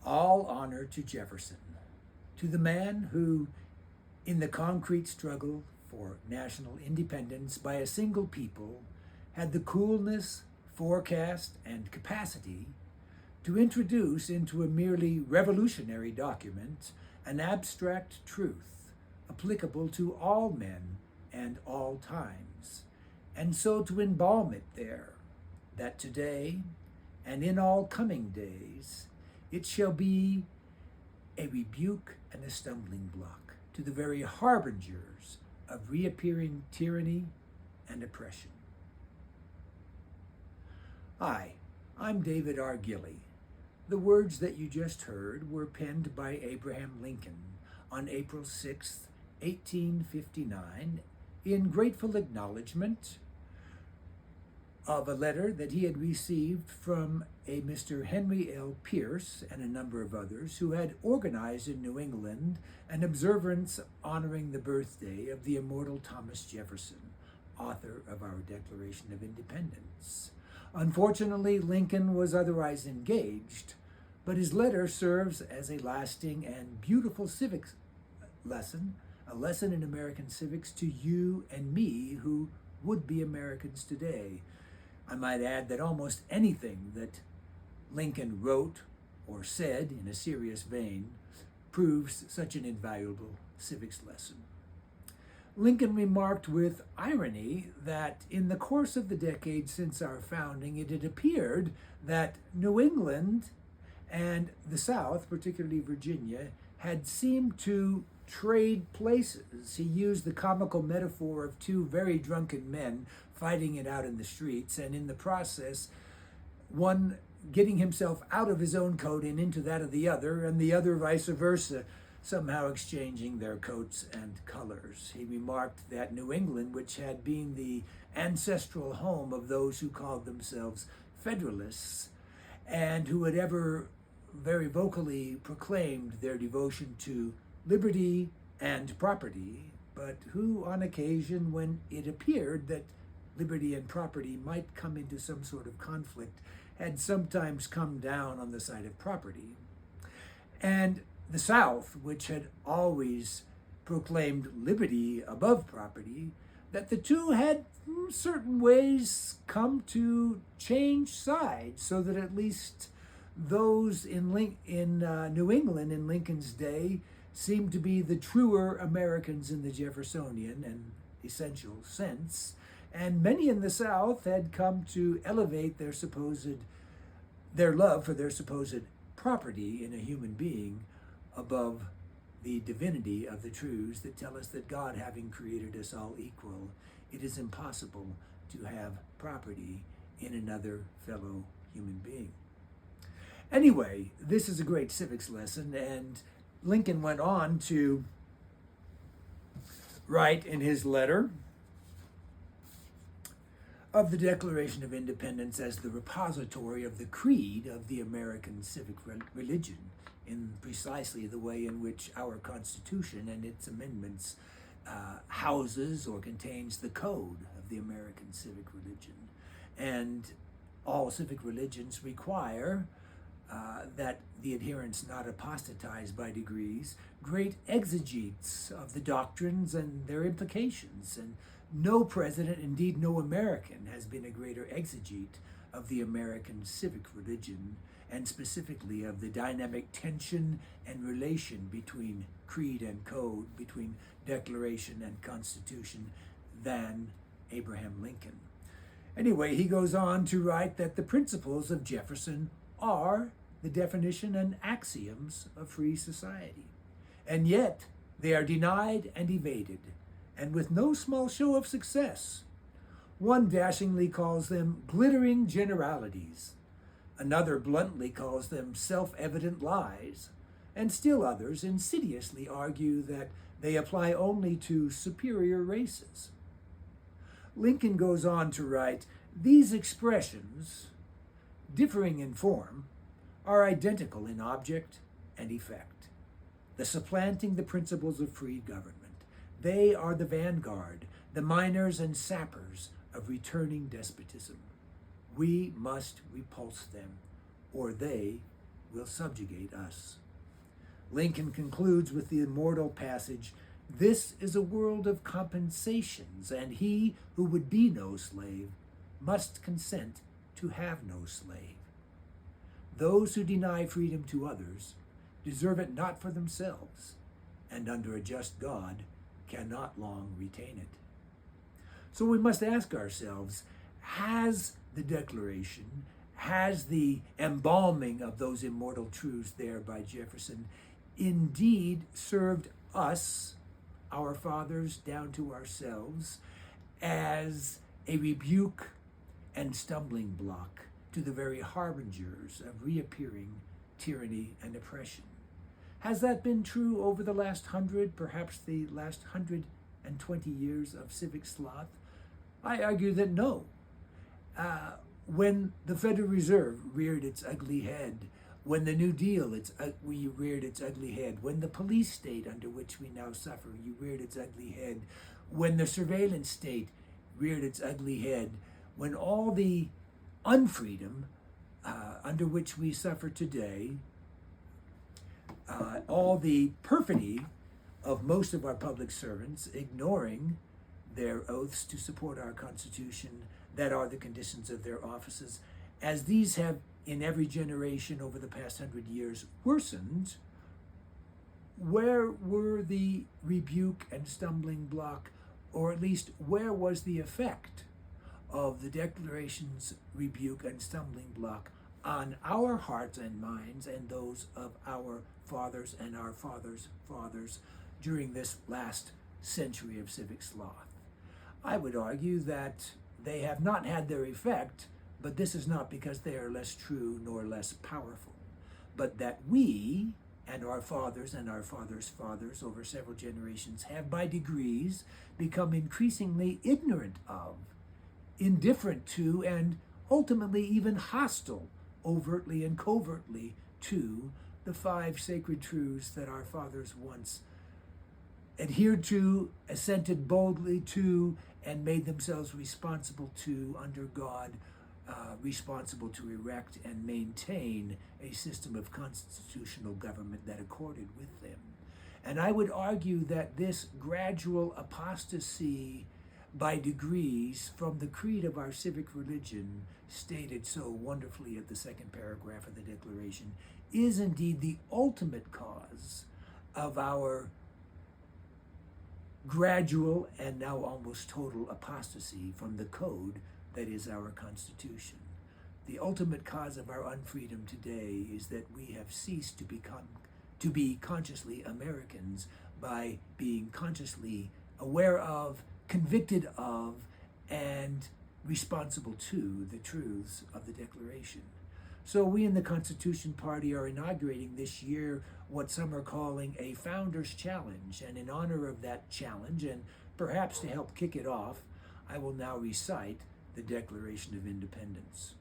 All honor to Jefferson, to the man who, in the concrete struggle for national independence by a single people, had the coolness, forecast, and capacity to introduce into a merely revolutionary document an abstract truth applicable to all men and all times, and so to embalm it there, that today and in all coming days it shall be a rebuke and a stumbling block to the very harbingers of reappearing tyranny and oppression. Hi, I'm David R. Gillie. The words that you just heard were penned by Abraham Lincoln on April 6, 1859, in grateful acknowledgement of a letter that he had received from a Mr. Henry L. Pierce and a number of others who had organized in New England an observance honoring the birthday of the immortal Thomas Jefferson, author of our Declaration of Independence. Unfortunately, Lincoln was otherwise engaged, but his letter serves as a lasting and beautiful civics lesson, a lesson in American civics to you and me who would be Americans today. I might add that almost anything that Lincoln wrote or said in a serious vein proves such an invaluable civics lesson. Lincoln remarked with irony that in the course of the decades since our founding, it had appeared that New England and the South, particularly Virginia, had seemed to trade places. He used the comical metaphor of two very drunken men fighting it out in the streets, and in the process, one getting himself out of his own coat and into that of the other, and the other vice versa, somehow exchanging their coats and colors. He remarked that New England, which had been the ancestral home of those who called themselves Federalists, and who had ever very vocally proclaimed their devotion to liberty and property, but who on occasion, when it appeared that liberty and property might come into some sort of conflict, had sometimes come down on the side of property. And the South, which had always proclaimed liberty above property, that the two had in certain ways come to change sides, so that at least those in New England in Lincoln's day seemed to be the truer Americans in the Jeffersonian and essential sense, and many in the South had come to elevate their love for their supposed property in a human being above the divinity of the truths that tell us that God, having created us all equal, it is impossible to have property in another fellow human being. Anyway, this is a great civics lesson, and Lincoln went on to write in his letter of the Declaration of Independence as the repository of the creed of the American civic religion, in precisely the way in which our Constitution and its amendments houses or contains the code of the American civic religion. And all civic religions require that the adherents not apostatize by degrees, great exegetes of the doctrines and their implications. And no president, indeed no American, has been a greater exegete of the American civic religion, and specifically of the dynamic tension and relation between creed and code, between Declaration and Constitution, than Abraham Lincoln. Anyway, he goes on to write that the principles of Jefferson are the definition and axioms of free society, and yet they are denied and evaded, and with no small show of success. One dashingly calls them glittering generalities, another bluntly calls them self-evident lies, and still others insidiously argue that they apply only to superior races. Lincoln goes on to write, these expressions, differing in form, are identical in object and effect, the supplanting the principles of free government. They are the vanguard, the miners and sappers of returning despotism. We must repulse them, or they will subjugate us. Lincoln concludes with the immortal passage, "This is a world of compensations, and he who would be no slave must consent to have no slave. Those who deny freedom to others deserve it not for themselves, and under a just God cannot long retain it." So we must ask ourselves, has the Declaration, has the embalming of those immortal truths there by Jefferson indeed served us, our fathers, down to ourselves, as a rebuke and stumbling block to the very harbingers of reappearing tyranny and oppression? Has that been true over the last 100, perhaps the last 120 years of civic sloth? I argue that no. When the Federal Reserve reared its ugly head, when the New Deal reared its ugly head, when the police state under which we now suffer reared its ugly head, when the surveillance state reared its ugly head, when all the unfreedom under which we suffer today, all the perfidy of most of our public servants ignoring their oaths to support our Constitution that are the conditions of their offices, as these have in every generation over the past 100 years worsened, where were the rebuke and stumbling block, or at least where was the effect of the Declaration's rebuke and stumbling block on our hearts and minds and those of our fathers and our fathers' fathers during this last century of civic sloth? I would argue that they have not had their effect, but this is not because they are less true nor less powerful, but that we and our fathers' fathers over several generations have by degrees become increasingly ignorant of, indifferent to, and ultimately even hostile, overtly and covertly, to the 5 sacred truths that our fathers once adhered to, assented boldly to, and made themselves responsible to under God, responsible to erect and maintain a system of constitutional government that accorded with them. And I would argue that this gradual apostasy by degrees from the creed of our civic religion, stated so wonderfully at the second paragraph of the Declaration, is indeed the ultimate cause of our gradual and now almost total apostasy from the code that is our Constitution. The ultimate cause of our unfreedom today is that we have ceased to be consciously Americans by being consciously aware of, convicted of, and responsible to the truths of the Declaration. So we in the Constitution Party are inaugurating this year what some are calling a Founders Challenge. And in honor of that challenge, and perhaps to help kick it off, I will now recite the Declaration of Independence.